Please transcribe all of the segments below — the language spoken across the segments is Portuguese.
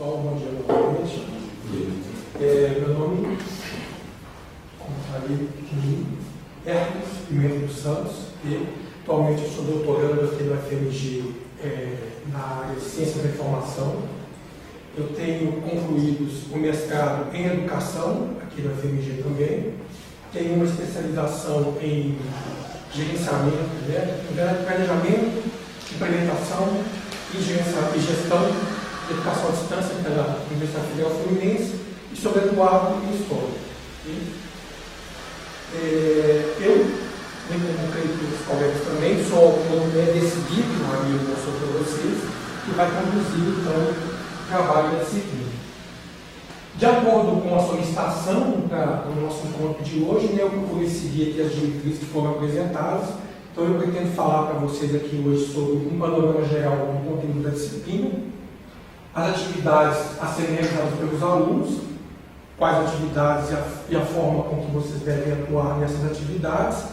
pessoal, bom dia novamente. Meu nome, como falei, é Hermes Pimenta dos Santos e atualmente eu sou doutorando aqui no FMG na área de Ciência da Informação. Eu tenho concluído o mestrado em Educação, aqui no FMG também. Tenho uma especialização em gerenciamento, planejamento, implementação e gestão de educação à distância pela Universidade Federal Fluminense e sobretuado em História. Eu, como creio que os colegas também, sou autor decidido, um amigo mostrou para vocês, que vai conduzir então o trabalho da disciplina. De acordo com a solicitação do nosso encontro de hoje, eu procurei seguir aqui as diretrizes que foram apresentadas. Então eu pretendo falar para vocês aqui hoje sobre um panorama geral do conteúdo da disciplina, as atividades a serem realizadas pelos alunos, quais atividades e a forma com que vocês devem atuar nessas atividades.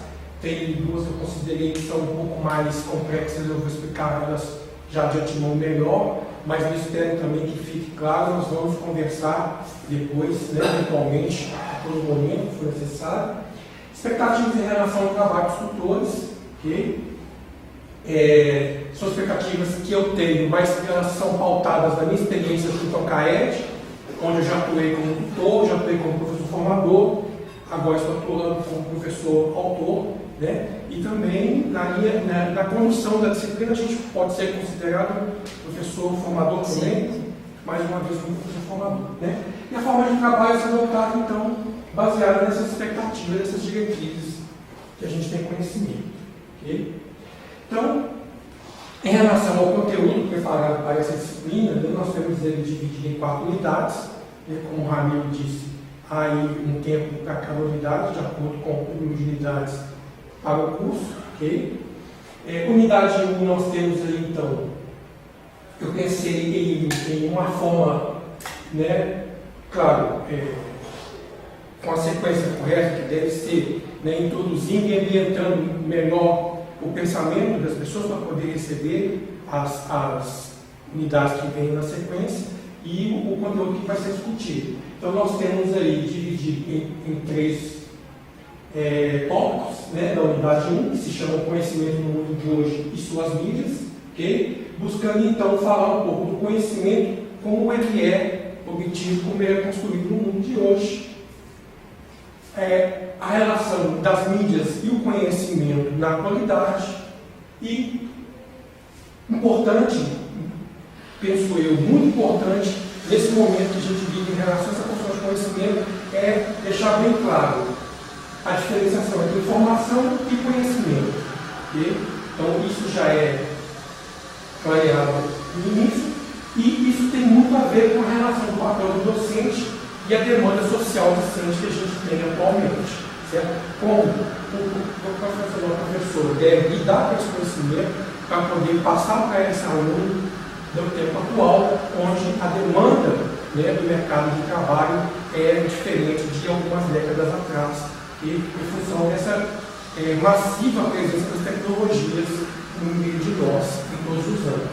Tem duas que eu considerei que são um pouco mais complexas, eu vou explicar elas já de antemão melhor, mas eu espero também que fique claro, nós vamos conversar depois, eventualmente, a todo momento que for necessário. Expectativas em relação ao trabalho dos tutores, ok? São expectativas que eu tenho, mas elas são pautadas na minha experiência junto ao CAED, onde eu já atuei como tutor, já atuei como professor formador, agora estou atuando como professor autor, e também na condução da disciplina a gente pode ser considerado professor formador também, mais uma vez como professor formador. E a forma de trabalho é adotada, então, baseada nessas expectativas, nessas diretrizes que a gente tem conhecimento. Okay? Então, em relação ao conteúdo preparado para essa disciplina, nós temos ele dividido em 4 unidades, como o Ramiro disse, há aí um tempo para cada unidade, de acordo com o número de unidades para o curso. Okay? Unidade 1 nós temos ali, então, eu pensei em uma forma, claro, com a sequência correta, que deve ser introduzindo e ambientando melhor o pensamento das pessoas para poder receber as unidades que vêm na sequência e o conteúdo que vai ser discutido. Então nós temos aí dividido em 3 tópicos da unidade 1, que se chama Conhecimento no Mundo de Hoje e Suas Mídias, okay? Buscando então falar um pouco do conhecimento, como ele é obtido, como ele é construído no mundo de hoje. A relação das mídias e o conhecimento na atualidade e, importante, penso eu, muito importante, nesse momento que a gente vive em relação a essa construção de conhecimento, é deixar bem claro a diferenciação entre informação e conhecimento. Okay? Então, isso já é clareado no início e isso tem muito a ver com a relação do papel do docente e a demanda social docente que a gente tem atualmente. Certo? Como o professor deve lidar com esse conhecimento para poder passar para esse aluno no tempo atual, onde a demanda do mercado de trabalho é diferente de algumas décadas atrás, e em função dessa massiva presença das tecnologias no meio de nós em todos os anos.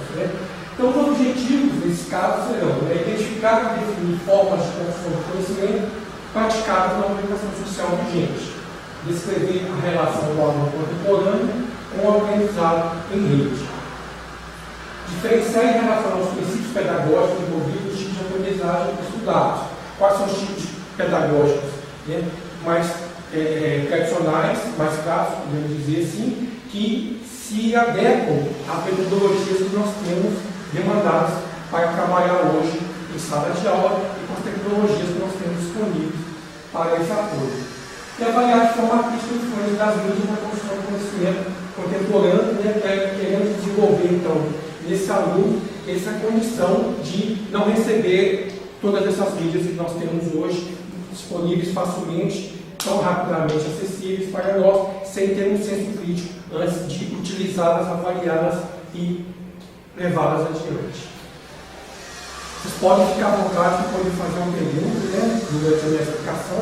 Então, os objetivos desse caso serão identificar e definir formas de construção do conhecimento praticadas na organização social vigente, descrever a relação do aluno contemporâneo com o aprendizado em rede, diferenciar em relação aos princípios pedagógicos envolvidos os tipos de aprendizagem estudados, quais são os tipos pedagógicos mais tradicionais, mais clássicos, podemos dizer assim, que se adequam às metodologias que nós temos demandadas para trabalhar hoje em sala de aula e com as tecnologias que nós temos disponíveis para esse apoio. E avaliar de forma crítica a influência das mídias na construção do conhecimento contemporâneo, querendo desenvolver, então, nesse aluno, essa condição de não receber todas essas mídias que nós temos hoje disponíveis facilmente, tão rapidamente acessíveis para nós, sem ter um senso crítico antes de utilizá-las, avaliá-las e levá-las adiante. Vocês podem ficar à vontade de poder fazer uma pergunta durante a minha explicação.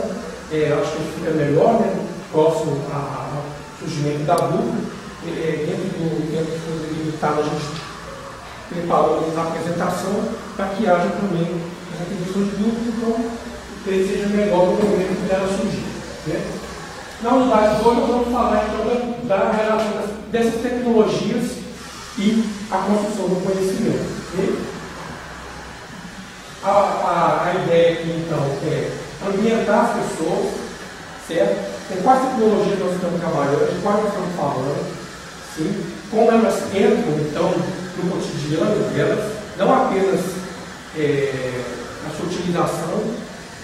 Acho que fica melhor, próximo ao surgimento da dúvida. Dentro do tempo que foi limitado, a gente preparou a apresentação. para que haja também essa redução de dúvidas, então ele seja melhor no momento que ela surgir. Né? Na unidade 2, nós vamos falar então da relação dessas tecnologias e a construção do conhecimento. Okay? A ideia aqui então é ambientar as pessoas, certo? Com quais tecnologias nós estamos trabalhando, de quais nós estamos falando, sim? Como elas entram então no cotidiano delas, não apenas a sua utilização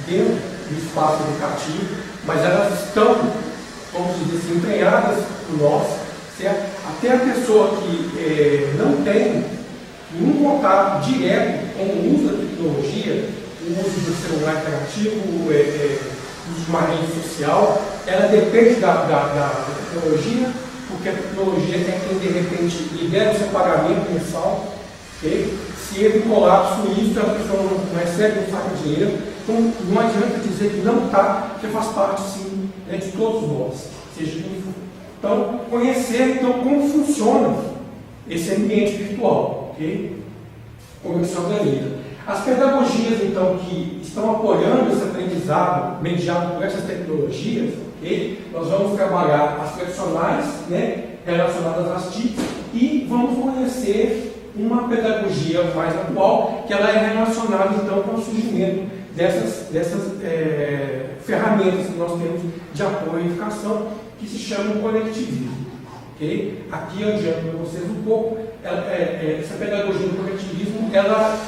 dentro do espaço educativo, mas elas estão, vamos dizer assim, empenhadas por nós, certo? Até a pessoa que não tem nenhum contato direto com o uso da tecnologia, o uso do celular interativo, o uso de uma rede social, ela depende da tecnologia, porque a tecnologia é quem de repente libera o seu pagamento mensal. Okay? Se ele colapsa isso, a pessoa não recebe, não saca dinheiro, então não adianta dizer que não está, porque faz parte sim, né, de todos nós, seja quem for. Então, conhecer então, como funciona esse ambiente virtual, okay? Como ele se organiza. As pedagogias então, que estão apoiando esse aprendizado mediado por essas tecnologias, okay? Nós vamos trabalhar as tradicionais, né, relacionadas às TICs, e vamos conhecer uma pedagogia mais atual, que ela é relacionada então com o surgimento dessas ferramentas que nós temos de apoio à educação, que se chamam conectivismo. Okay? Aqui eu adianto para vocês um pouco, essa pedagogia do conectivismo, ela,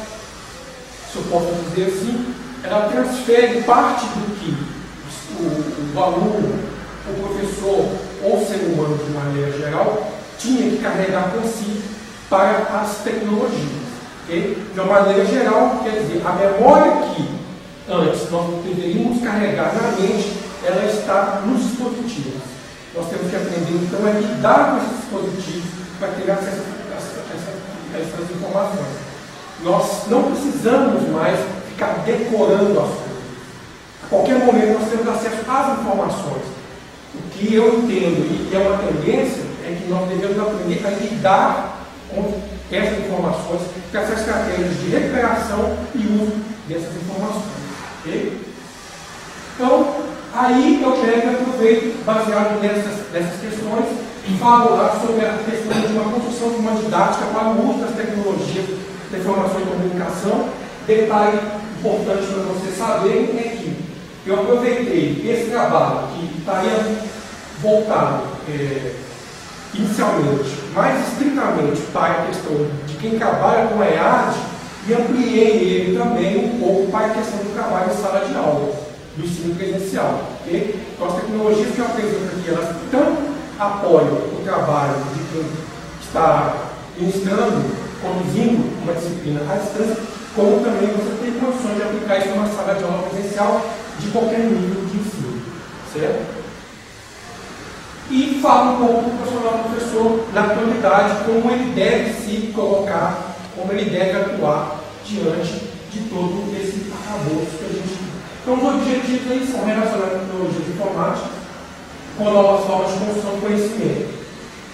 se eu posso dizer assim, ela transfere parte do que o aluno, o professor ou o ser humano de maneira geral tinha que carregar com si para as tecnologias. Okay? De uma maneira geral, quer dizer, a memória que antes nós deveríamos carregar na mente, ela está nos dispositivos. Nós temos que aprender então a lidar com esses dispositivos para ter acesso a essas informações. Nós não precisamos mais ficar decorando as coisas. A qualquer momento nós temos acesso às informações. O que eu entendo e é uma tendência é que nós devemos aprender a lidar com essas informações, com essas estratégias de recuperação e uso dessas informações. Okay? Então, aí eu pego e aproveito, baseado nessas questões, e falo lá sobre a questão de uma construção de uma didática para o uso das tecnologias da informação e comunicação. Detalhe importante para vocês saberem é que eu aproveitei esse trabalho que estaria voltado inicialmente, mais estritamente para a questão de quem trabalha com a EAD, e ampliei ele também um pouco para a questão do trabalho em sala de aula, do ensino presencial. Okay? Então, as tecnologias que eu apresento aqui, elas tanto apoiam o trabalho de quem está ministrando, conduzindo uma disciplina à distância, como também você tem condições de aplicar isso numa sala de aula presencial de qualquer nível de ensino. Certo? E falo um pouco do professor na atualidade, como ele deve se colocar, como ele deve atuar diante de todo esse arcabouço que a gente tem. Então, os objetivos aí são relacionar a tecnologia de informática com novas formas de construção do conhecimento,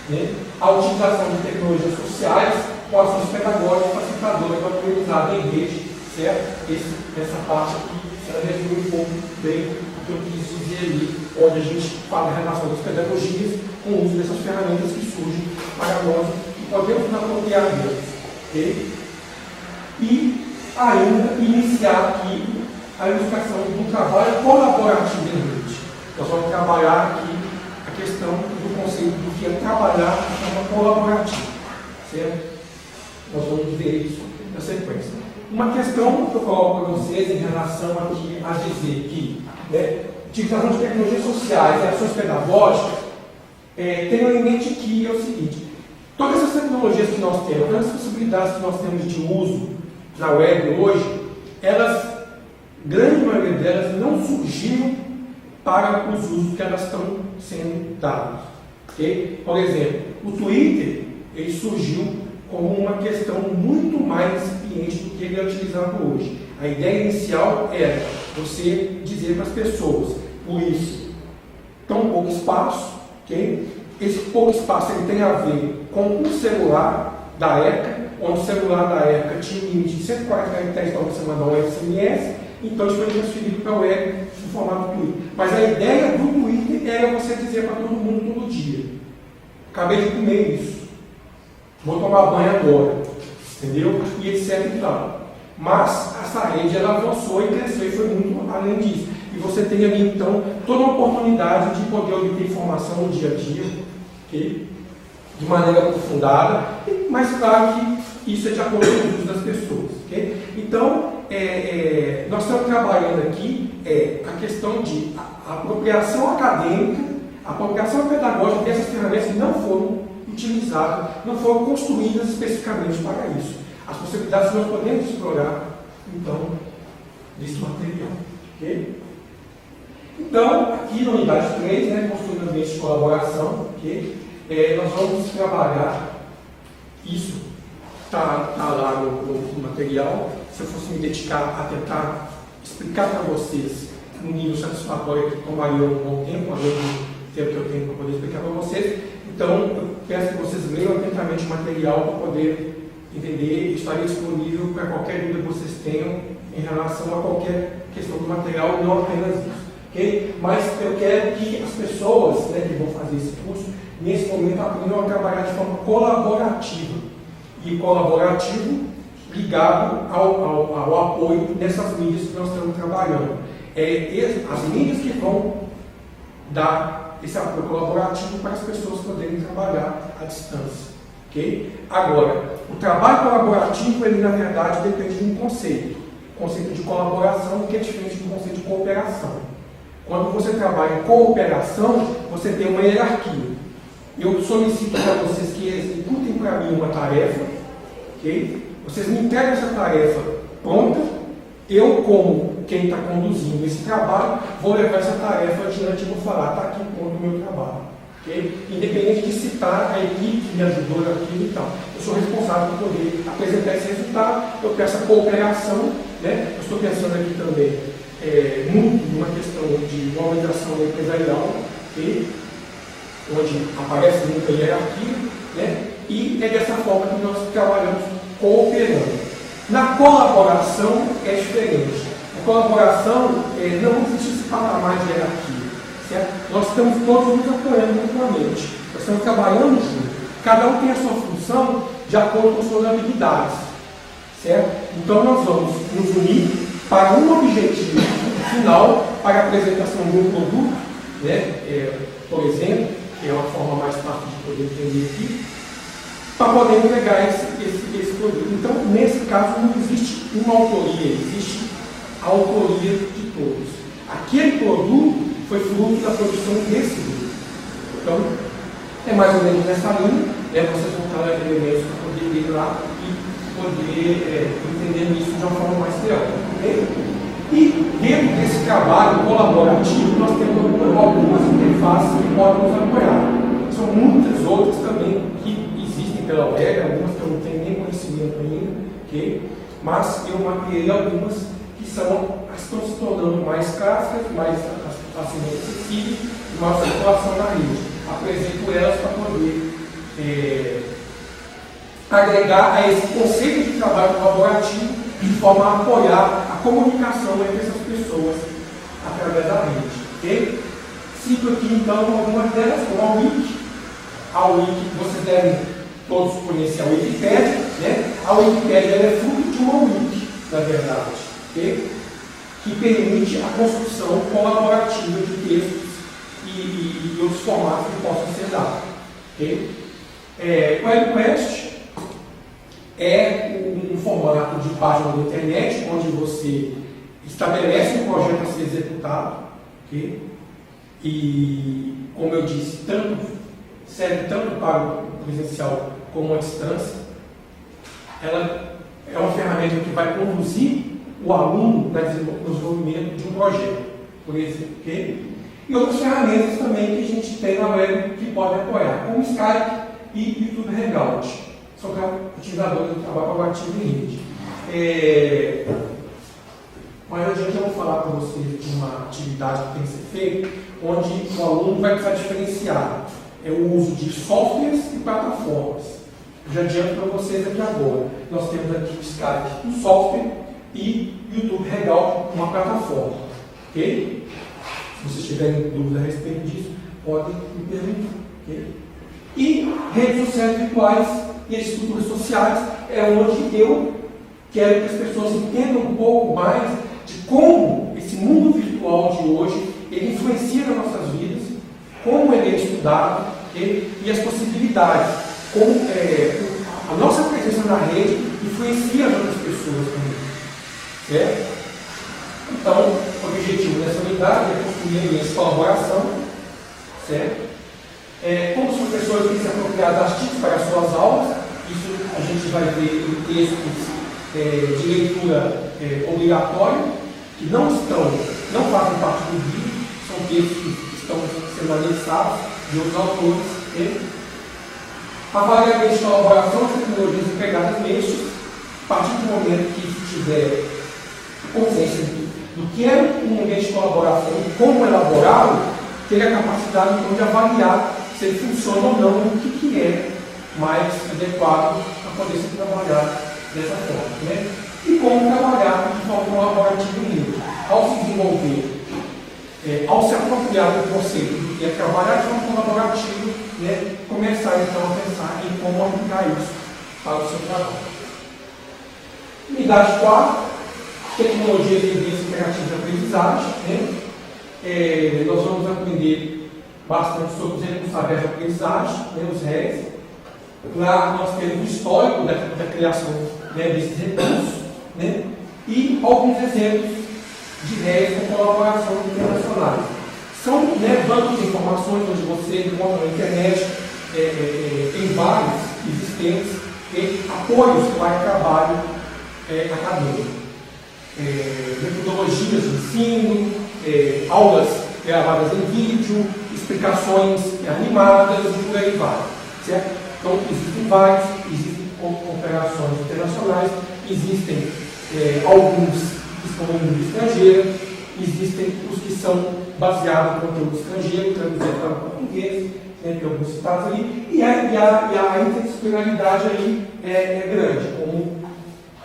né? A utilização de tecnologias sociais com ações pedagógicas facilitadoras do aprendizado em rede, certo? Essa parte aqui, ela resume um pouco bem o que eu quis dizer ali, onde a gente fala a relação das pedagogias com o uso dessas ferramentas que surgem para nós e podemos nos apropriar delas. Okay? E ainda iniciar aqui a ilustração do trabalho colaborativo em rede. Nós vamos trabalhar aqui a questão do conceito do que é trabalhar de forma colaborativa. Certo? Nós vamos ver isso na sequência. Uma questão que eu coloco para vocês em relação aqui a dizer que utilização de tecnologias sociais e ações pedagógicas, tenham em mente que é o seguinte: todas essas tecnologias que nós temos, todas as possibilidades que nós temos de uso na web hoje, elas, grande maioria delas, não surgiram para os usos que elas estão sendo dadas. Okay? Por exemplo, o Twitter, ele surgiu como uma questão muito mais incipiente do que ele é utilizado hoje. A ideia inicial era você dizer para as pessoas, por isso, tão pouco espaço, okay? Esse pouco espaço ele tem a ver com o celular da época, onde o celular da época tinha um limite de 140 caracteres para você mandar um SMS, então isso foi transferido para a web no formato Twitter. Mas a ideia do Twitter era você dizer para todo mundo todo dia: acabei de comer isso, vou tomar banho agora, entendeu? E etc e tal. Mas essa rede ela avançou e cresceu e foi muito além disso. E você tem ali então toda uma oportunidade de poder obter informação no dia a dia, okay? De maneira aprofundada, mas claro que isso é de acordo com o uso das pessoas. Okay? Então, nós estamos trabalhando aqui a questão de apropriação acadêmica, apropriação pedagógica dessas ferramentas que não foram utilizadas, não foram construídas especificamente para isso. As possibilidades que nós podemos explorar, então, desse material. Okay? Então, aqui na unidade 3, né, construindo ambiente de colaboração, okay? Nós vamos trabalhar isso, está lá no material. Se eu fosse me dedicar a tentar explicar para vocês no nível satisfatório, que tomaria um bom tempo, além do tempo que eu tenho para poder explicar para vocês, então eu peço que vocês leiam atentamente o material para poder entender. Estaria disponível para qualquer dúvida que vocês tenham em relação a qualquer questão do material, não apenas isso. Okay? Mas eu quero que as pessoas, né, que vão fazer esse curso, nesse momento, aprendam a trabalhar de forma colaborativa. E colaborativo ligado ao apoio dessas mídias que nós estamos trabalhando. As mídias que vão dar esse apoio colaborativo para as pessoas poderem trabalhar à distância. Okay? Agora, o trabalho colaborativo, ele na verdade depende de um conceito. O conceito de colaboração, que é diferente do conceito de cooperação. Quando você trabalha em cooperação, você tem uma hierarquia. Eu solicito para vocês que executem para mim uma tarefa, ok? Vocês me entregam essa tarefa pronta, eu, como quem está conduzindo esse trabalho, vou levar essa tarefa adiante e vou falar: está aqui pronto o meu trabalho. Okay? Independente de citar a equipe que me ajudou naquilo e tal. Eu sou responsável por poder apresentar esse resultado, eu peço a cooperação, né? Eu estou pensando aqui também muito numa questão de organização empresarial, okay? Onde aparece muita hierarquia, né? E é dessa forma que nós trabalhamos cooperando. Na colaboração é diferente. Na colaboração não existe esse patamar de hierarquia. Certo? Nós estamos todos nos apoiando mutuamente. Nós estamos trabalhando juntos. Cada um tem a sua função de acordo com suas habilidades. Certo? Então nós vamos nos unir para um objetivo final, para a apresentação de um produto, né? Por exemplo, que é uma forma mais fácil de poder entender aqui, para poder entregar esse produto. Então, nesse caso, não existe uma autoria, existe a autoria de todos. Aquele produto foi fruto da produção desse grupo. Então, é mais ou menos nessa linha, vocês vão estar elementos para poder ir lá e poder entender isso de uma forma mais teórica. Okay? E dentro desse trabalho colaborativo, nós temos algumas interfaces que podem nos apoiar. São muitas outras também que existem pela web, algumas que eu não tenho nem conhecimento ainda, okay? Mas eu mapeei algumas que estão se tornando mais clássicas, mais facilmente acessíveis e mais circulação na rede. Apresento elas para poder agregar a esse conceito de trabalho colaborativo de forma a apoiar a comunicação entre essas pessoas através da rede. Okay? Cito aqui então algumas delas, como a Wiki. A Wiki, vocês devem todos conhecer a Wikipédia, né? A Wikipédia é fruto de uma Wiki, na verdade, okay? Que permite a construção colaborativa de textos e outros formatos que possam ser dados. Okay? O EduQuest é um formato de página da internet, onde você estabelece um projeto a ser executado, okay? E, como eu disse, serve tanto para o presencial como a distância. Ela é uma ferramenta que vai conduzir o aluno no desenvolvimento de um projeto, por exemplo, okay? E outras ferramentas também que a gente tem na web que podem apoiar, como Skype e YouTube Hangout. São utilizadores do trabalho colaborativo em rede. Mas adiante eu vou falar para vocês de uma atividade que tem que ser feita, onde o aluno vai precisar diferenciar o uso de softwares e plataformas. Já adianto para vocês aqui agora. Nós temos aqui o Skype, um software, e YouTube Hangout, uma plataforma. Ok? Se vocês tiverem dúvida a respeito disso, podem me perguntar. Okay? E redes sociais virtuais e estruturas sociais é onde eu quero que as pessoas entendam um pouco mais de como esse mundo virtual de hoje ele influencia nas nossas vidas, como ele é estudado, okay? E as possibilidades, como a nossa presença na rede influencia as outras pessoas também. Certo? Então, o objetivo dessa unidade é construir ambientes de colaboração, certo? Como os professores têm se apropriado das TICs para as suas aulas, isso a gente vai ver em textos de leitura obrigatória, que não fazem parte do livro, são textos que estão sendo anexados de outros autores. Avaliar ambiente de colaboração, as tecnologias empregadas nestes, a partir do momento que se tiver consciência do que é um ambiente de colaboração e como elaborá-lo, ter a capacidade então de avaliar se ele funciona ou não e o que é mais adequado para poder se trabalhar dessa forma. Né? E como trabalhar de forma colaborativa mesmo. Ao se desenvolver, ao se apropriar do conceito do que é trabalhar de forma colaborativa, né? Começar então a pensar em como aplicar isso para o seu trabalho. Unidade 4, tecnologias e evidências interativas de aprendizagem. Né? Nós vamos aprender bastante sobre os recursos abertos de aprendizagem, né? Os RES. Lá nós temos o histórico da criação, né, desses recursos, né? E alguns exemplos de RES com colaboração internacionais. São, né, bancos de informações onde você encontra na internet, tem vários existentes, apoios para trabalho acadêmico. Metodologias de ensino, aulas gravadas em vídeo, explicações animadas e por aí vai. Certo? Então, existem vários, existem operações internacionais, existem alguns que estão em língua estrangeira, existem os que são baseados em conteúdo estrangeiro, traduzido para o português, tem alguns citados ali, e a interdisciplinaridade aí é grande, como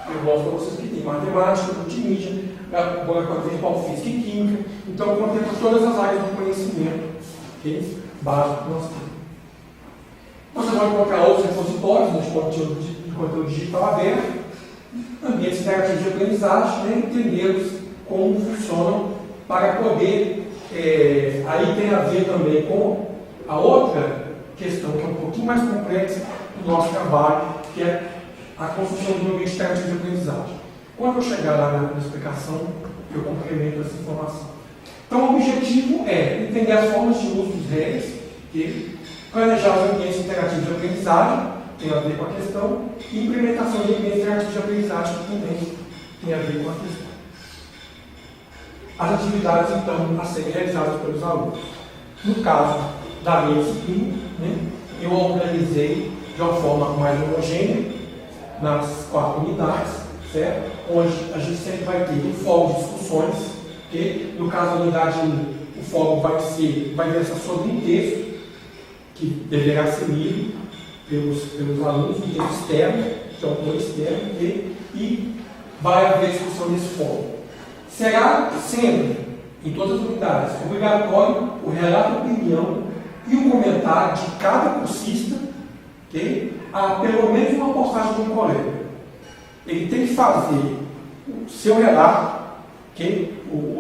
eu mostro para vocês que tem matemática, multimídia, laboratório virtual, física e química, então contempla todas as áreas do conhecimento básico que nós temos. Você vai encontrar outros repositórios de conteúdo digital aberto, ambientes interativos de aprendizagem, né, entendê-los como funcionam para poder, aí tem a ver também com a outra questão que é um pouquinho mais complexa do nosso trabalho, que é a construção de um ambiente interativo de aprendizagem. Quando eu chegar lá na explicação, eu complemento essa informação. Então, o objetivo é entender as formas de uso dos RES, planejar os ambientes interativos de aprendizagem, tem a ver com a questão, e implementação de ambientes interativos de aprendizagem, que também tem a ver com a questão. As atividades, então, a serem realizadas pelos alunos. No caso da minha disciplina, né, eu organizei de uma forma mais homogênea, nas 4 unidades, certo? Onde a gente sempre vai ter um fórum de discussões, que no caso da unidade 1, o fórum vai versar sobre um texto, que deverá ser lido pelos alunos, um texto externo, que é um autor externo, e vai haver discussão nesse fórum. Será sendo, em todas as unidades, obrigatório o relato de opinião e o comentário de cada cursista, a pelo menos uma postagem de um colega. Ele tem que fazer o seu relato,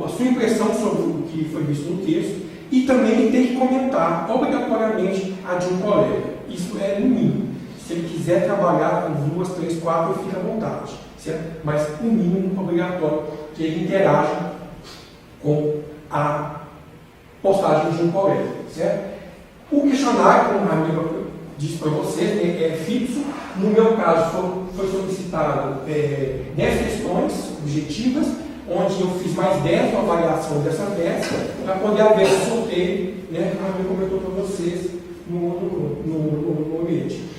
a sua impressão sobre o que foi visto no texto, e também ele tem que comentar obrigatoriamente a de um colega. Isso é no mínimo. Se ele quiser trabalhar com 2, 3, 4, ele fica à vontade. Certo? Mas o mínimo obrigatório que ele interaja com a postagem de um colega. Certo? O questionário, como a amiga disse para vocês, é fixo. No meu caso, foi solicitado 10 questões objetivas, onde eu fiz mais 10 uma avaliação dessas 10, para poder haver esse sorteio, né, como a amiga comentou para vocês no ambiente.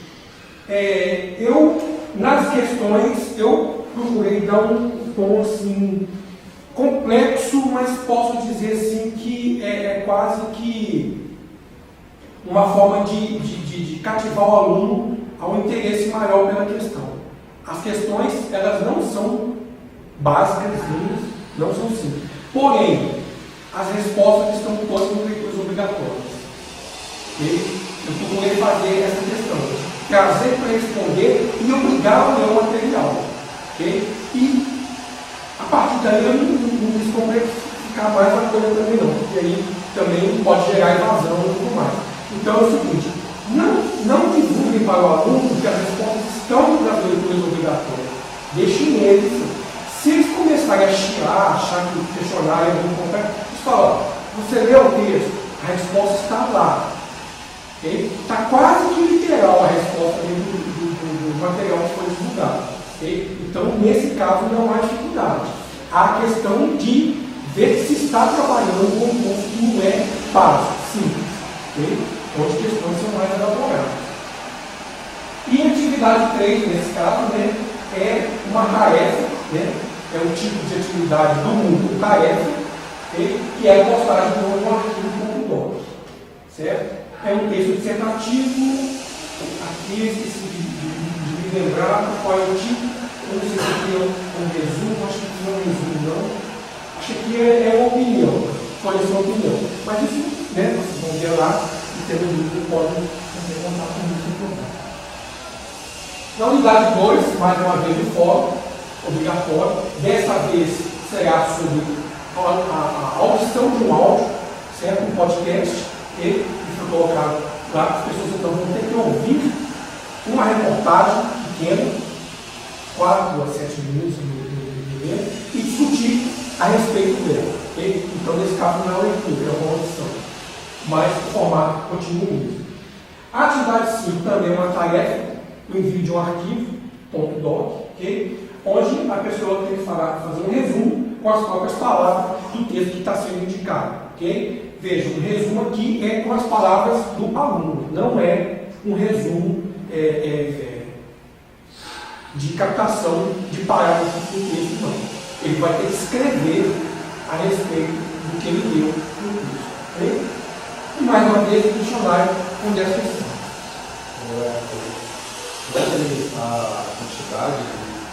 Nas questões, eu procurei dar um tom assim, complexo, mas posso dizer assim que é quase que uma forma de cativar o aluno há um interesse maior pela questão. As questões, elas não são básicas, não são simples. Porém, as respostas estão todas no leituras obrigatórias. Okay? Eu procurei fazer essa questão, trazer para responder e obrigar o meu material. Okay? E, a partir daí, eu não quis complexificar mais a coisa também não, porque aí também pode gerar evasão e tudo mais. Então é o seguinte, não divulguem para o aluno que as respostas estão nas leituras obrigatórias. Deixem eles. Se eles começarem a chiar, achar que o questionário é muito complexo, eles falam, você lê o texto, a resposta está lá. Okay? Está quase que literal a resposta do material que foi divulgado. Okay? Então, nesse caso, não há dificuldade. Há a questão de ver se está trabalhando com um curso que não é básico, simples. Okay? Onde questões são mais elaboradas. E a atividade 3, nesse caso, né, é uma tarefa, né, é um tipo de atividade do mundo tarefa, okay, que é a postagem de um arquivo .doc, certo? É um texto dissertativo, aqui eu esqueci de me lembrar qual é o tipo, eu não sei se aqui é um resumo, acho que não é um resumo não, acho que é uma opinião, pode ser uma opinião, mas isso, né, vocês vão ver lá, e tendo dúvida podem fazer contato comigo. Na unidade 2, mais uma vez o fórum obrigatório, dessa vez será sobre a audição de um áudio, certo? Um podcast, que foi colocado lá, as pessoas então vão ter que ouvir uma reportagem pequena, 4 a 7 minutos e discutir a respeito dela. Okay? Então, nesse caso, não é uma leitura, é uma audição, mas o formato continua mesmo. A atividade 5 também é uma tarefa, o envio de um arquivo, .doc, okay? Onde a pessoa tem que fazer um resumo com as próprias palavras do texto que está sendo indicado. Okay? Veja, o resumo aqui é com as palavras do aluno, não é um resumo de captação de parágrafos do texto, não. Ele vai ter que escrever a respeito do que ele leu no texto. Okay? E mais uma vez, o dicionário com 10 questões. A quantidade de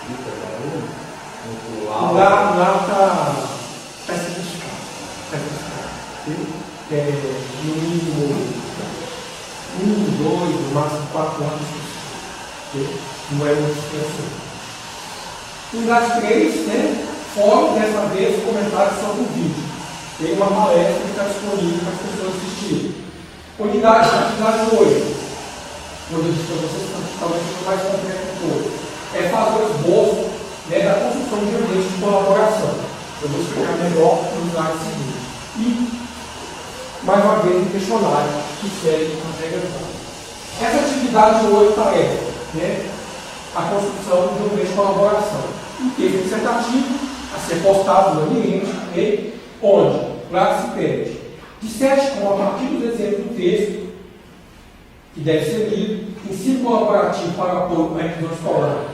escrita do aluno? Lá está especificado. No mínimo 1, 2, no máximo 4 anos. Não é muito extenso. Unidade 3, né? Fórum, dessa vez, comentários sobre o vídeo. Tem uma palestra que está disponível para as pessoas assistirem. Atividade 8. Quando eu disse para vocês, talvez seja mais concreto que todo. É fazer o esboço, né, da construção de ambiente de colaboração. Eu vou explicar melhor no slide seguinte. E, mais uma vez, um questionário que segue as regras básicas. Essa atividade 8 tarefa, né, a construção de um ambiente de colaboração. Um texto dissertativo a ser postado no ambiente, okay, onde lá se pede disserte como a partir dos exemplos do texto que deve ser lido, ensino colaborativo para o apoio à inclusão escolar,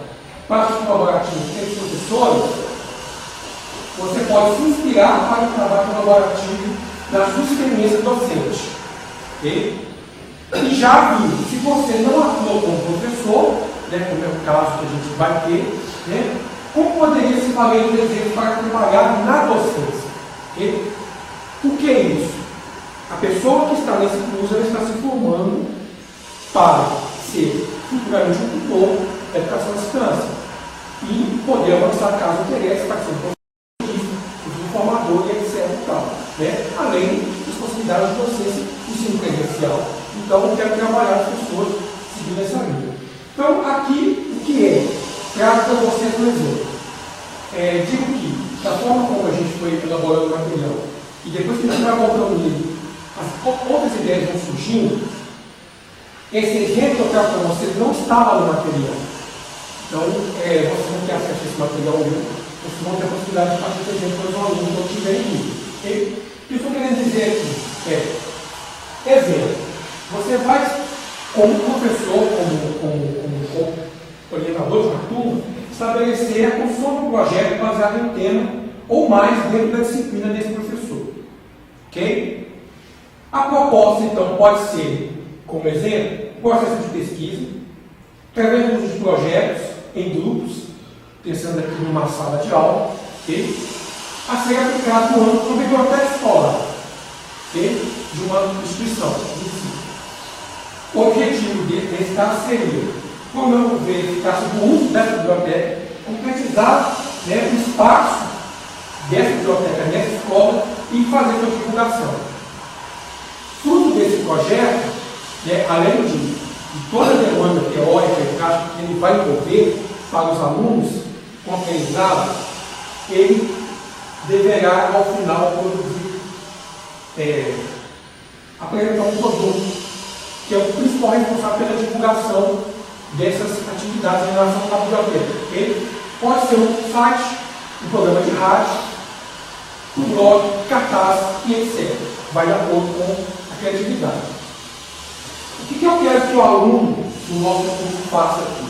prática colaborativa entre os professores, você pode se inspirar para o trabalho colaborativo na sua experiência docente. Okay? E já vi, se você não atua como professor, né, como é o caso que a gente vai ter, né, como poderia se valer do exemplo para trabalhar na docência? Okay? O que é isso? A pessoa que está nesse curso ela está se formando para ser futuramente um tutor da educação à distância e poder avançar caso interesse para ser um professor, um formador e etc. Né? Além das possibilidades de docência do ensino presencial. Então, eu quero trabalhar as pessoas seguindo essa linha. Então, aqui, o que é? Trago para vocês um exemplo. Digo que, da forma como a gente foi elaborando o material, e depois que a gente vai voltando nele, as outras ideias vão surgindo. Esse exemplo que eu trago para vocês não estava no material. Então, vocês vão ter acesso a esse material hoje, vocês vão ter a possibilidade de fazer esse exemplo para os alunos que tiverem aqui. Okay? O que eu estou querendo dizer aqui exemplo, você vai, como professor, como orientador de uma turma, estabelecer a construção do projeto baseado em um tema ou mais dentro da disciplina desse professor. Ok? A proposta, então, pode ser, como exemplo, processo de pesquisa, através do uso de projetos em grupos, pensando aqui numa sala de aula, a ser aplicado no âmbito da biblioteca escolar, de uma instituição de ensino. O objetivo desse caso seria, como eu verificasse o uso dessa biblioteca, concretizar o espaço dessa biblioteca, nessa escola, e fazer sua divulgação. Fruto desse projeto, além de toda a demanda teórica e prática que ele vai envolver para os alunos concretizados, ele deverá, ao final, produzir, apresentar um produto, que é o principal responsável pela divulgação dessas atividades em relação à biblioteca. Ele pode ser um site, um programa de rádio, um blog, cartaz e etc. Vai de acordo com a criatividade. O que eu quero que o aluno do nosso curso faça aqui?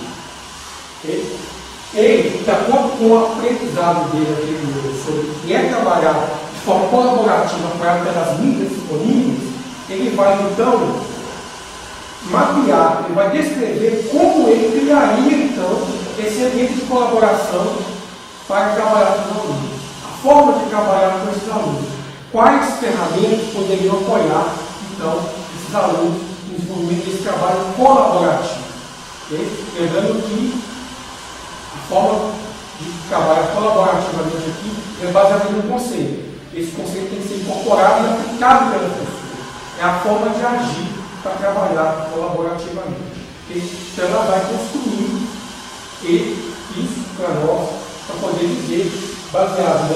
Ele, de acordo com o aprendizado dele anterior sobre o que é trabalhar de forma colaborativa pelas mídias disponíveis, ele vai então mapear, ele vai descrever como ele criaria então esse ambiente de colaboração para trabalhar com os alunos, a forma de trabalhar com esses alunos, quais ferramentas poderiam apoiar então esses alunos no desenvolvimento desse trabalho colaborativo. Lembrando que a forma de trabalhar colaborativamente aqui é baseada num conceito. Esse conceito tem que ser incorporado e aplicado pela pessoa. É a forma de agir para trabalhar colaborativamente. Então ela vai construir isso para nós, para poder dizer, baseado,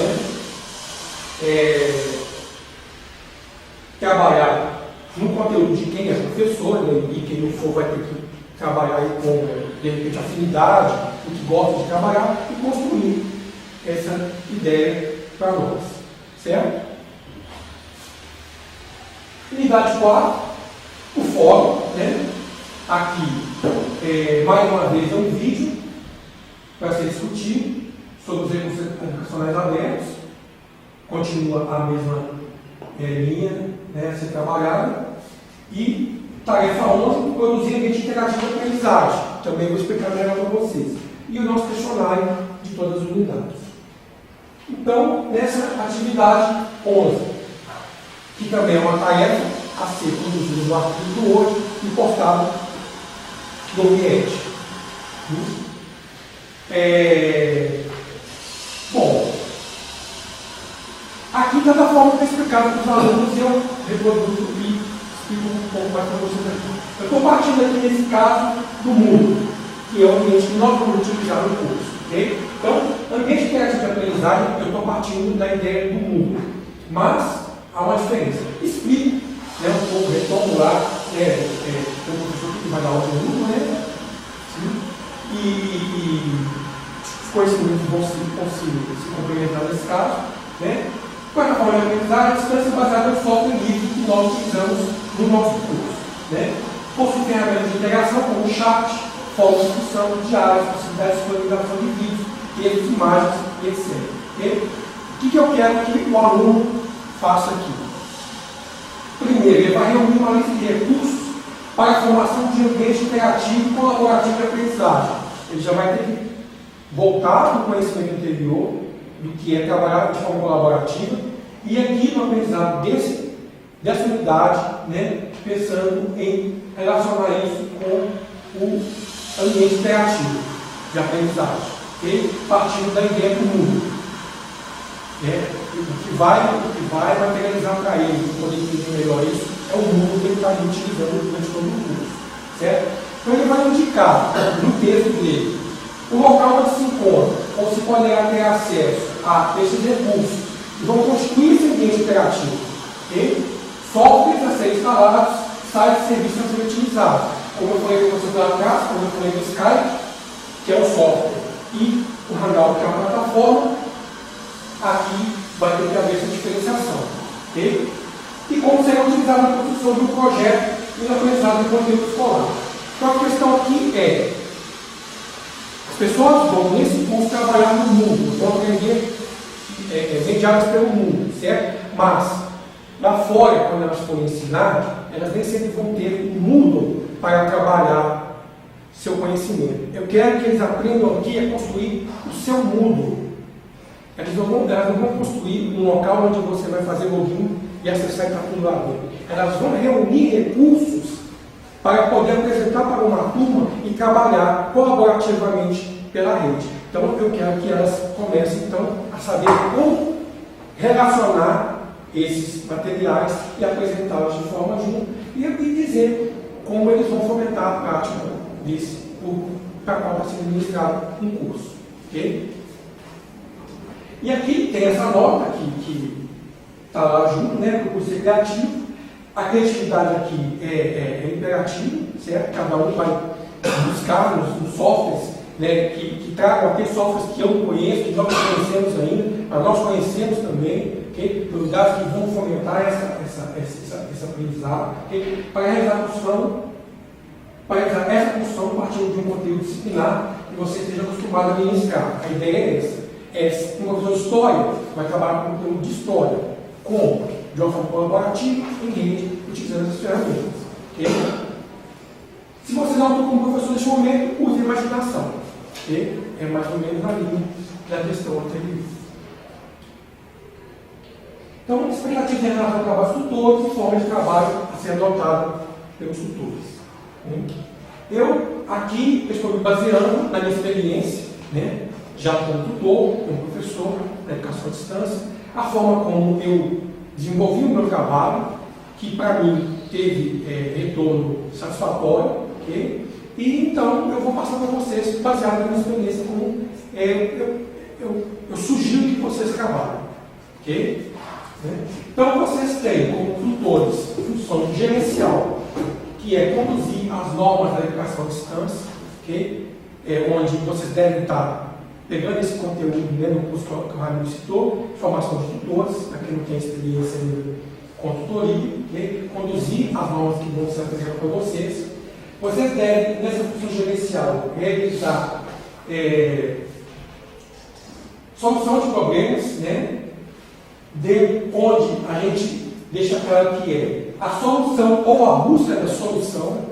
trabalhar no conteúdo de quem é professor, e quem não for vai ter que trabalhar aí com, de repente, afinidade, o que gosta de trabalhar, e construir essa ideia para nós. Certo? Unidade 4, o fórum, Aqui, mais uma vez, é um vídeo para ser discutido sobre os recursos educacionais abertos. Continua a mesma linha a ser trabalhada. E tarefa 11, produzir ambiente interativo de aprendizagem. Também vou explicar melhor para vocês. E o nosso questionário de todas as unidades. Então, nessa atividade 11, que também é uma tarefa a ser produzida no arquivo do Word e postado no ambiente. Bom, aqui está da forma que está explicado para os alunos, eu reproduzo e explico um pouco mais para vocês aqui. Eu estou partindo aqui nesse caso do mundo, que é o ambiente que nós vamos utilizar no curso. Okay? Então, ambiente interativo de aprendizagem, eu estou partindo da ideia do mundo. Mas há uma diferença. Explico um pouco, retomo lá, tem um professor que vai dar aula de mundo, e os conhecimentos vão se complementar nesse caso. Plataforma de aprendizagem, a distância baseada no software livre que nós utilizamos no nosso curso. Possui ferramentas de integração como o chat, fórum de discussão, diários, possibilidade de disponibilização de vídeos, textos, imagens, etc. O que eu quero que o aluno faça aqui? Primeiro, ele vai reunir uma lista de recursos para a formação de ambiente interativo e colaborativo de aprendizagem. Ele já vai ter que voltar do conhecimento anterior, do que é trabalhar de forma colaborativa, e aqui no aprendizado dessa unidade, pensando em relacionar isso com o ambiente interativo de aprendizagem, partindo da ideia do mundo. O que vai materializar para ele, para poder entender melhor isso, é o mundo que ele está utilizando durante todo o curso. Certo? Então ele vai indicar no texto dele o local onde se encontra, ou se poderá ter acesso a esses recursos, que vão constituir esse ambiente interativo. Softwares a serem instalados, sites e serviços a serem utilizados. Como eu falei com vocês lá atrás, como eu falei do Skype, que é o software, e o Hangout, que é uma plataforma, aqui vai ter que haver essa diferenciação. E como será utilizado na construção de um projeto e na aprendizagem do conteúdo escolar. Então a questão aqui é: as pessoas vão nesse curso trabalhar no mundo, vão aprender mediadas pelo mundo, certo? Mas lá fora, quando elas forem ensinar, elas nem sempre vão ter um mundo para trabalhar seu conhecimento. Eu quero que eles aprendam aqui a construir o seu mundo. Elas não vão construir um local onde você vai fazer login e acessar e está tudo lá dentro. Elas vão reunir recursos para poder apresentar para uma turma e trabalhar colaborativamente pela rede. Então, eu quero que elas comecem, então, a saber como relacionar esses materiais e apresentá-los de forma junta e dizer como eles vão fomentar a prática desse para qual vai ser ministrado um curso. Ok? E aqui tem essa nota que está lá junto, né, para o curso criativo. A criatividade aqui é imperativa, certo? Cada um vai buscar nos softwares, né, que tragam aqueles softwares que eu não conheço, que nós não conhecemos ainda, mas nós conhecemos também, okay? Lugares que vão fomentar esse aprendizado, okay? Para realizar essa função a partir de um conteúdo disciplinar que você esteja acostumado a ministrar. A ideia é essa. Um professor de história vai trabalhar com conteúdo de história, de uma forma colaborativa, em rede, utilizando essas ferramentas. Okay? Se você não atua como professor neste momento, use a imaginação. Okay? É mais ou menos na linha da questão anterior. Então, expectativa em relação ao trabalho dos tutores e forma de trabalho a ser adotada pelos tutores. Eu, aqui, estou me baseando na minha experiência, né? Já como tutor, como professor, na educação à distância, a forma como eu desenvolvi o meu trabalho, que para mim teve retorno satisfatório, okay? E então eu vou passar para vocês, baseado na minha experiência, como eu sugiro que vocês trabalhem. Okay? Então vocês têm como tutores função gerencial, que é conduzir as normas da educação à distância, okay? Onde vocês devem estar pegando esse conteúdo no curso que o Raimundo citou, formação de tutores, para quem não tem experiência com tutoria, okay? Conduzir as normas que vão ser apresentadas para vocês. Vocês devem, nessa função gerencial, realizar solução de problemas, né? Onde a gente deixa claro que é a solução ou a busca da solução,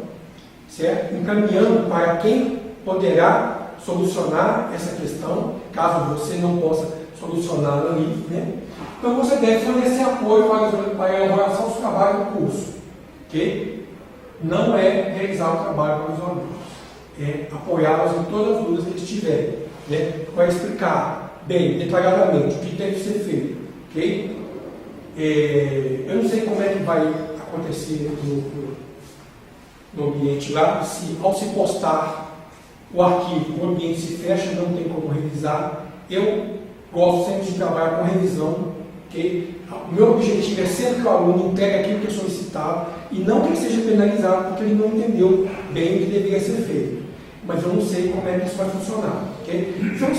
certo? Encaminhando para quem poderá solucionar essa questão, caso você não possa solucioná-la ali, né? Então você deve fornecer apoio para a elaboração do trabalho do curso, ok? Não é realizar o trabalho para os alunos, é apoiá-los em todas as dúvidas que eles tiverem, né? Para explicar bem, detalhadamente, o que tem que ser feito, ok? Eu não sei como é que vai acontecer no ambiente lá, se ao se postar o arquivo, o ambiente se fecha, não tem como revisar. Eu gosto sempre de trabalhar com revisão, okay? O meu objetivo é sempre que o aluno entregue aquilo que é solicitado e não que ele seja penalizado porque ele não entendeu bem o que deveria ser feito. Mas eu não sei como é que isso vai funcionar. Okay? Então,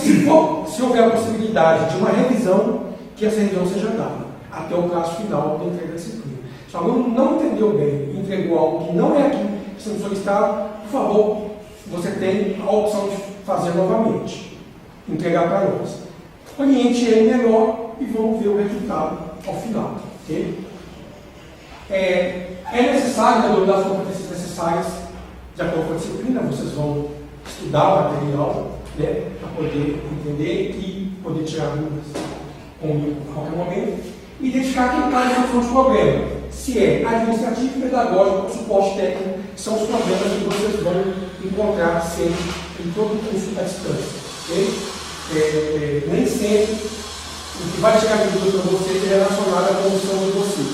se houver a possibilidade de uma revisão, que essa revisão seja dada até o prazo final da entrega da disciplina. Se o aluno não entendeu bem, entregou algo que não é aquilo que está sendo solicitado, por favor, você tem a opção de fazer novamente, entregar para nós. Oriente ele melhor e vamos ver o resultado ao final. Okay? É necessário dominar as competências necessárias de acordo com a disciplina, vocês vão estudar o material, né, para poder entender e poder tirar dúvidas comigo a qualquer momento. Identificar quem está em solução de problema. Se é administrativo, pedagógico ou suporte técnico, são os problemas que vocês vão encontrar sempre em todo o curso à distância. Okay? Nem sempre o que vai chegar de dúvida para vocês é relacionado à condição de vocês.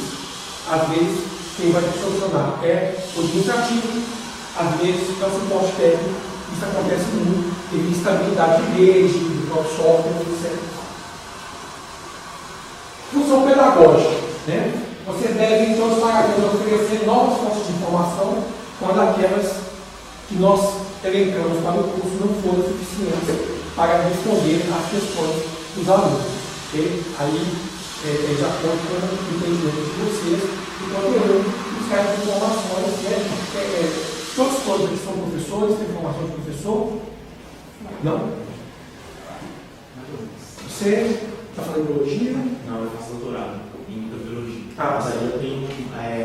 Às vezes, quem vai solucionar é o administrativo, às vezes é o suporte técnico. Isso acontece muito, tem instabilidade de rede, do próprio software, etc. Função pedagógica, né? Você deve, então, estar oferecer novas fontes de informação quando aquelas que nós elencamos para o curso não forem suficientes para responder às questões dos alunos. Okay? Aí, de acordo com o entendimento de vocês, o conteúdo, buscar as informações, né? Todos eles são professores, têm formação de professor? Não? Você está fazendo biologia? Não, eu faço doutorado em microbiologia. Mas aí eu tenho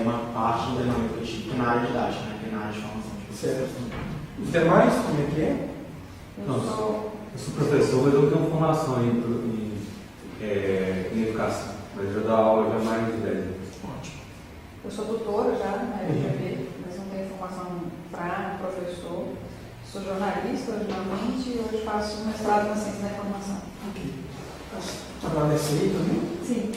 uma parte do treinamento que eu tive que é na área didática, né? Que é na área de formação de professor. Certo. Os demais, como é que é? Eu sou professor, mas eu tenho formação em educação. Mas eu dou aula já há mais de 10 anos. Ótimo. Eu sou tutora já na FGV, mas não tenho formação para professor. Sou jornalista originalmente e hoje faço mestrado na ciência da informação. Ok. Trabalhar nessa aí também? Sim.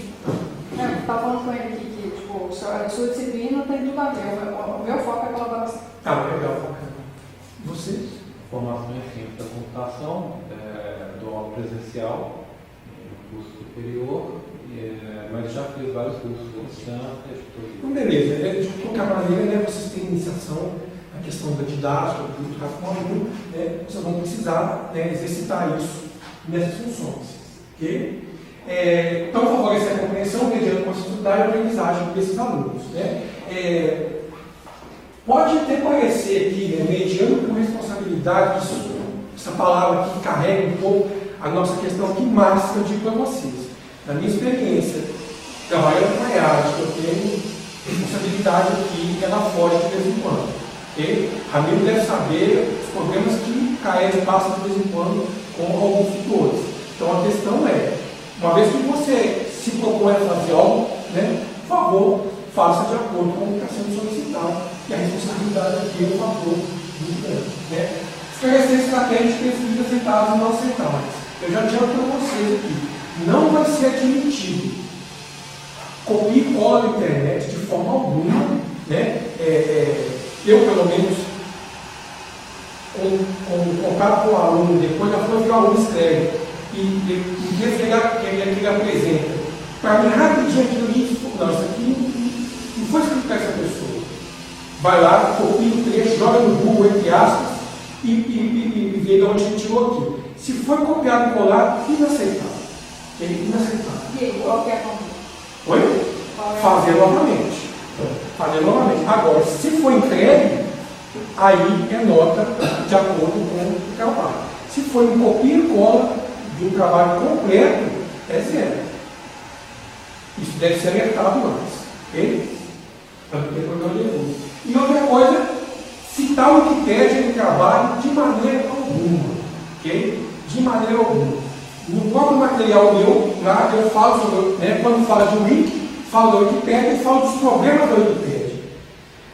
Estava falando com ele aqui que tipo, a sua disciplina tem tudo a ver. O meu foco é colaboração. Ah, legal, bacana. Você? Formação em ciência da computação, dou aula presencial no curso superior, mas já fiz vários cursos de distância. Então, beleza. De qualquer maneira, né, vocês têm iniciação na questão da didática, do trato com o aluno, né, vocês vão precisar, né, exercitar isso nessas funções. Ok? Então, favorecer a compreensão, mediante possibilidade e a aprendizagem desses alunos. Né? Pode até parecer que, mediante com responsabilidade, essa palavra que carrega um pouco a nossa questão aqui, mas eu digo para vocês, na minha experiência, trabalhando com a IAD, eu tenho responsabilidade aqui, ela foge de vez em quando. Okay? Ramiro deve saber os problemas que CAED passa de vez em quando com alguns tutores. Então, a questão é, uma vez que você se propõe a fazer algo, né, por favor, faça de acordo com o que está sendo solicitado. E a responsabilidade aqui é um fator muito grande. Né? Esclarecer estratégias de pesquisa aceitáveis e não aceitáveis. Eu já adianto para vocês aqui. Não vai ser admitido copia e cola na internet de forma alguma. Né? Eu, pelo menos, com contato com o aluno, depois da forma que o aluno escreve, e dias que ele apresenta, para mim, rapidinho aquilo ali, não, isso aqui não foi escrito para essa pessoa. Vai lá, copia o trecho, joga no Google, entre aspas, e vê de onde a gente tirou aquilo. Se foi copiado e colado, inaceitável. Inaceitável. E aí, qual que é a conclusão? Oi? Fazer novamente. Fazer novamente. Agora, se for entregue, aí é nota de acordo com o trabalho. Se for um copia e cola de um trabalho completo, é zero. Isso deve ser alertado antes. Ok? Para não ter problema nenhum. E outra coisa, citar o Wikipédia em trabalho de maneira alguma. Ok? De maneira alguma. No próprio material meu, lá eu falo sobre, né, quando falo de Wiki, falo da Wikipédia e falo dos problemas da Wikipédia.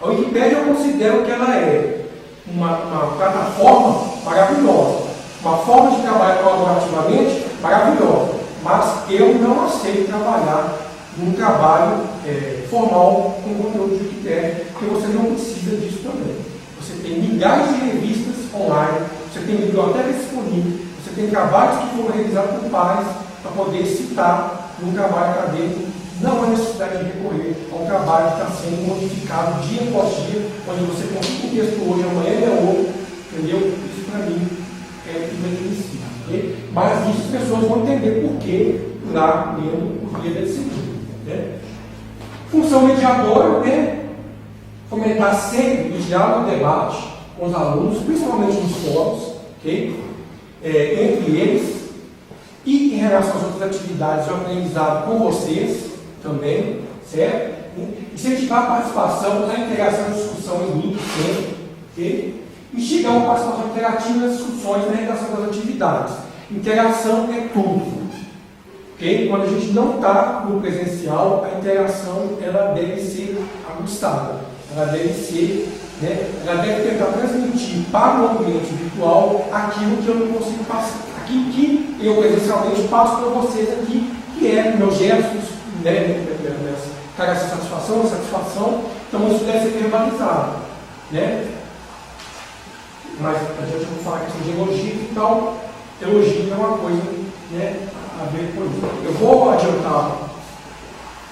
A Wikipédia eu considero que ela é uma plataforma maravilhosa, uma forma de trabalhar colaborativamente maravilhosa, mas eu não aceito trabalhar num trabalho formal com conteúdo de Wikipédia, porque você não precisa disso também. Você tem milhares de revistas online, você tem bibliotecas disponíveis, você tem trabalhos que foram realizados por pares para poder citar num trabalho acadêmico. Não há necessidade de recorrer a um trabalho que está sendo modificado dia após dia, onde você consulta um texto hoje, amanhã é outro, entendeu? Isso para mim é inadmissível. Okay? Mas isso as pessoas vão entender por que lá lendo o guia da disciplina. Né? Função mediadora é fomentar sempre o diálogo e o debate com os alunos, principalmente nos fóruns, okay? Entre eles, e em relação às outras atividades de aprendizado com vocês também, certo? Incentivar a participação, a interação e discussão em grupo sempre, okay? Instigar uma participação interativa nas discussões na redação das atividades. Interação é tudo. Okay? Quando a gente não está no presencial, a interação ela deve ser aguçada. Ela deve ser, né, ela deve tentar transmitir para o ambiente virtual aquilo que eu não consigo passar, aquilo que eu presencialmente passo para vocês aqui, que é meus gestos, né, cara, essa satisfação, então isso deve ser verbalizado. Né? Mas a gente vai falar questão de elogio e tal, elogio é uma coisa, né, a ver com isso. Eu vou adiantar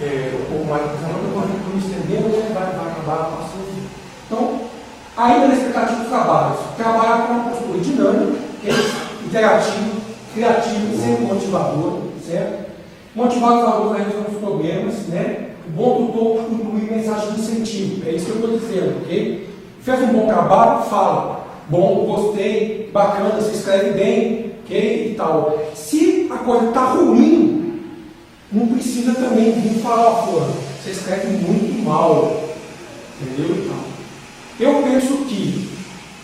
um pouco mais, porque eu estou me estendendo, né, vai acabar passando. Então, ainda na expectativa dos trabalhos, trabalhar com uma postura dinâmica, interativa, criativa e sempre motivadora, certo? Motivar os alunos a resolver os problemas, né? O bom tutor incluir mensagem de incentivo, é isso que eu estou dizendo, ok? Fez um bom trabalho, fala. Bom, gostei, bacana, você escreve bem, ok? E tal. Se a coisa está ruim, não precisa também vir falar, pô, você escreve muito mal, entendeu? Eu penso que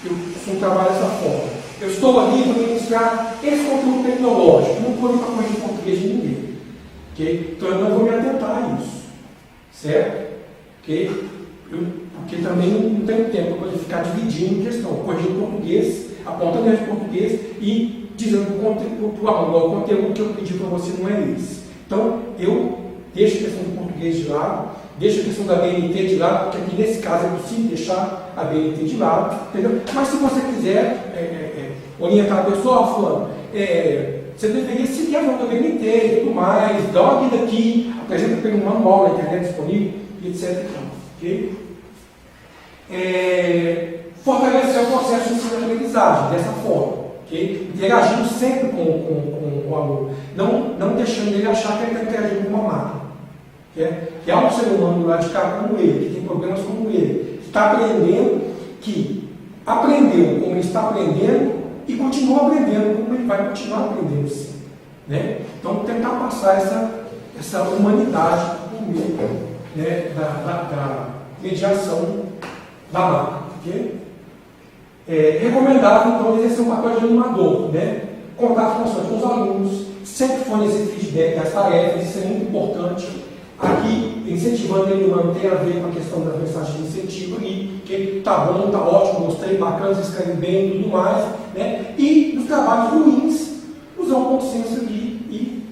eu sou costumo trabalhar dessa forma. Eu estou ali para ministrar esse conteúdo tecnológico, não estou ali para corrigir português de ninguém. Okay? Então eu não vou me atentar a isso. Certo? Okay? Porque também não tenho tempo para ficar dividindo questão, corrigindo português, apontando de português e dizendo para o aluno, o conteúdo que eu pedi para você não é esse. Então, eu deixo a questão do português de lado, deixo a questão da BNT de lado, porque aqui nesse caso é possível deixar a BNT de lado, entendeu? Mas se você quiser orientar a pessoa, falando, você deveria seguir a nota da BNT e tudo mais, dá uma vida aqui, apresenta pelo manual na internet disponível, etc. Okay? Fortalecer o processo de ensino-aprendizagem dessa forma, okay? Interagindo sempre com o aluno, não deixando ele achar que ele está interagindo com uma máquina, que há um ser humano lá de cá como ele, que tem problemas como ele, que está aprendendo, que aprendeu como ele está aprendendo e continua aprendendo como ele vai continuar aprendendo sim, né? Então tentar passar essa humanidade por meio, né, da mediação da máquina. Okay? Recomendável, então, exercer um papel de animador, né? Contato constante com os alunos, sempre fornecer feedback das tarefas, isso é muito importante. Aqui, incentivando ele a manter a ver com a questão das mensagens de incentivo ali, que tá bom, tá ótimo, gostei, bacana, você escreve bem e tudo mais, né? E nos trabalhos ruins, usar um bom senso ali e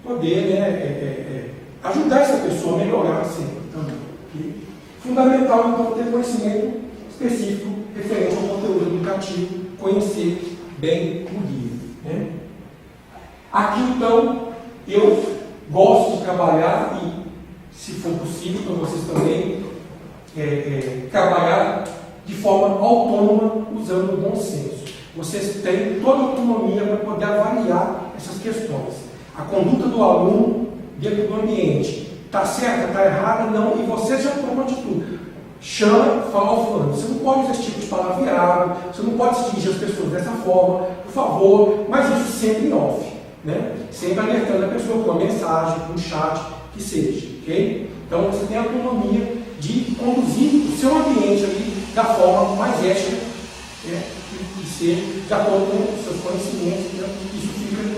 poder, né, ajudar essa pessoa a melhorar sempre também. Okay? Fundamental, então, ter conhecimento específico referente ao conteúdo educativo, conhecer bem o guia. Né? Aqui, então, eu gosto de trabalhar e, se for possível para vocês também, trabalhar de forma autônoma, usando o bom senso. Vocês têm toda a autonomia para poder avaliar essas questões. A conduta do aluno dentro do ambiente está certa, está errada, não, e vocês já tomam atitude. Chama, fala ao fulano, você não pode usar esse tipo de palavreado, você não pode se dirigir às pessoas dessa forma, por favor, mas isso sempre em off, né? Sempre alertando a pessoa com uma mensagem, com um chat, que seja, ok? Então você tem a autonomia de conduzir o seu ambiente ali da forma mais ética, né? E ser de acordo com os seus conhecimentos, né? Isso fica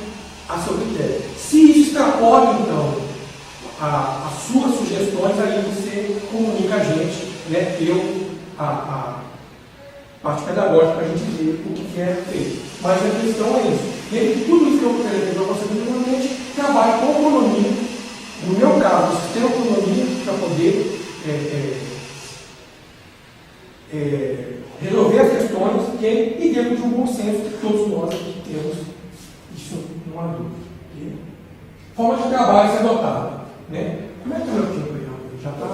a seu critério. Se isso extrapola, então, as suas sugestões, aí você comunica a gente, né, a parte pedagógica para a gente ver o que é feito. Mas a questão é isso. E tudo isso que eu quero dizer para vocês, normalmente, trabalha com autonomia. No meu caso, você tem autonomia para poder resolver as questões, okay? E dentro de um bom senso que todos nós aqui temos, isso não há dúvida. Okay? Forma de trabalho ser adotada. Né? Como é que é o meu tempo aí? Já está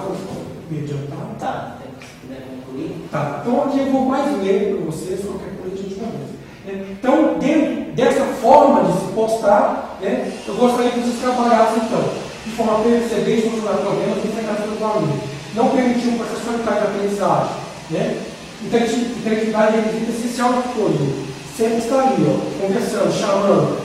meio adiantado? Tá, se puder concluir. Tá, então aqui eu vou mais ler para vocês, qualquer coisa a gente conversa. Né? Então, dentro dessa forma de se postar, né, eu gostaria que vocês trabalhassem, então, de forma a perceber e solucionar problemas e enfrentar seus alunos. Não permitir um processo solitário de aprendizagem. Né? Interatividade é requisito essencial na tutoria. Sempre estar ali, ó, conversando, chamando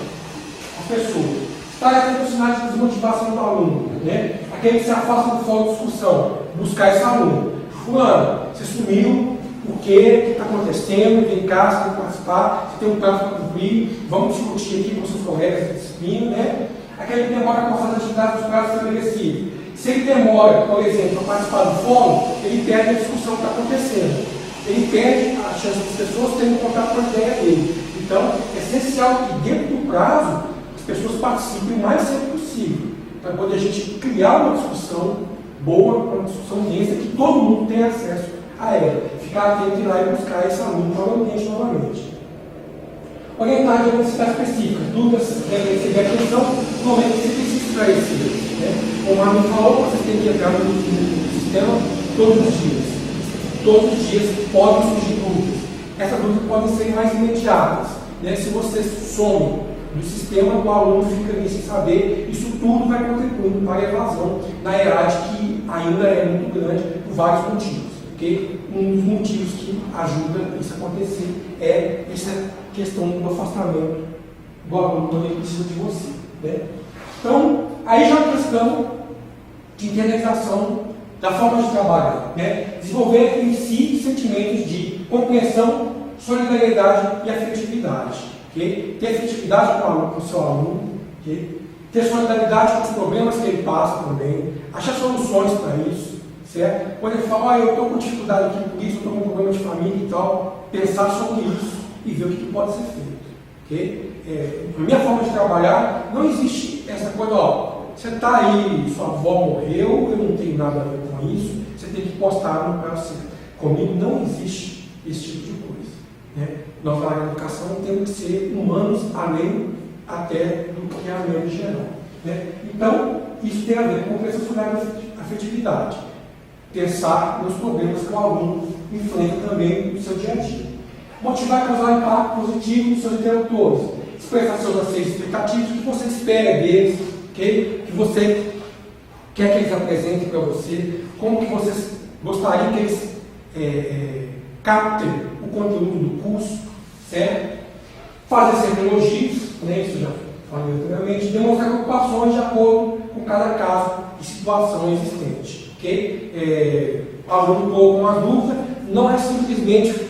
as pessoas. Tarefa com sinais de desmotivação do aluno, né? Aquele que se afasta do fórum de discussão, buscar esse aluno. Fulano, você sumiu, o que está acontecendo? Vem cá, você tem que participar, você tem um prazo para cumprir, vamos discutir aqui com seus colegas de disciplina, né? Aquele que demora para fazer as atividades dos prazos estabelecidos. Se ele demora, por exemplo, para participar do fórum, ele perde a discussão que está acontecendo. Ele perde a chance das pessoas terem contato com a ideia dele. Então, é essencial que dentro do prazo as pessoas participem o mais cedo possível, para poder a gente criar uma discussão boa, uma discussão densa, que todo mundo tenha acesso a ela. Ficar atento e ir lá e buscar esse aluno para o ambiente novamente. Orientar de necessidades específicas, dúvidas devem receber atenção no momento que você precisa esclarecer. Né? Como a Armin falou, você tem que entrar no sistema todos os dias. Todos os dias podem surgir dúvidas. Essas dúvidas podem ser mais imediatas. Né? Se você some do sistema, o aluno fica ali sem saber, isso tudo vai contribuindo para a evasão na EAD, que ainda é muito grande por vários motivos. Okay? Um dos motivos que ajuda isso a acontecer é essa questão do afastamento do aluno quando ele precisa de você. Né? Então, aí já a questão de internalização da forma de trabalhar. Né? Desenvolver em si sentimentos de compreensão, solidariedade e afetividade. Okay? Ter afetividade com o seu aluno, okay? Ter solidariedade com os problemas que ele passa também, achar soluções para isso, certo? Quando ele fala, eu estou com dificuldade aqui por isso, eu estou com problema de família e tal, pensar sobre isso e ver o que pode ser feito. Okay? A minha forma de trabalhar, não existe essa coisa, você está aí, sua avó morreu, eu não tenho nada a ver com isso, você tem que postar no prazo certo. Comigo não existe esse tipo de coisa. Né? Nós, na educação, temos que ser humanos, além até do que é a lei geral. Né? Então, isso tem a ver com essa afetividade. Pensar nos problemas que o aluno enfrenta também no seu dia a dia. Motivar e causar impacto positivo nos seus interlocutores. Expressar seus anseios expectativos, o que você espera deles, okay? Que você quer que eles apresentem para você, como que vocês gostariam que eles captem o conteúdo do curso, certo? Fazer sempre elogios, né? Isso já falei anteriormente, demonstrar preocupações de acordo com cada caso e situação existente, ok? Aluno com alguma dúvida, não é simplesmente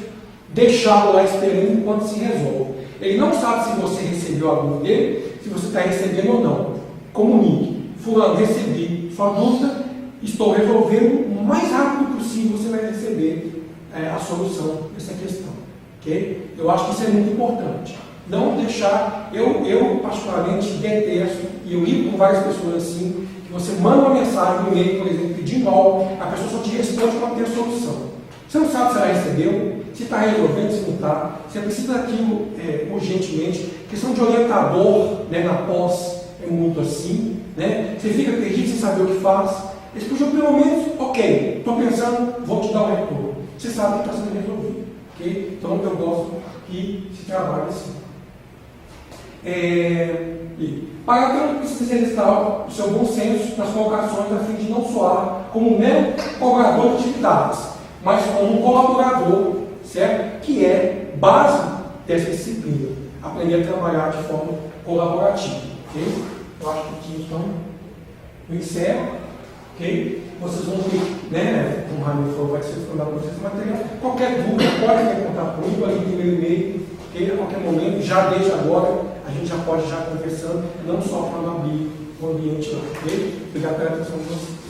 deixá-lo lá esperando enquanto se resolve. Ele não sabe se você recebeu a dúvida dele, se você está recebendo ou não. Comunique. Fulano, recebi sua dúvida, estou resolvendo o mais rápido possível, você vai receber a solução dessa questão. Okay? Eu acho que isso é muito importante. Não deixar, eu particularmente detesto, e eu ligo com várias pessoas assim, que você manda uma mensagem no e-mail, por exemplo, pedindo algo, a pessoa só te responde quando tem a solução. Você não sabe se ela recebeu, se está resolvendo, se não está, você precisa daquilo urgentemente. Questão de orientador, né, na pós é muito assim, né? Você fica perdido sem saber o que faz. Eles podiam pelo menos, ok, estou pensando, vou te dar um retorno. Você sabe que está sendo resolvido. Okay? Então eu gosto que se trabalhe assim. Parágrafo precisa exercitar o seu bom senso nas colocações a fim de não soar como um mero cobrador de atividades, mas como um colaborador, certo? Que é base dessa disciplina, aprender a trabalhar de forma colaborativa. Okay? Eu acho que aqui então eu encerro. Okay? Vocês vão ter, né? Como o Ramiro falou, vai ser fundado para vocês material. Qualquer dúvida, pode ter contato comigo ali no meu e-mail, okay? A qualquer momento, já desde agora, a gente já pode já conversando, não só para abrir o ambiente lá. Okay? Obrigado pela atenção de vocês.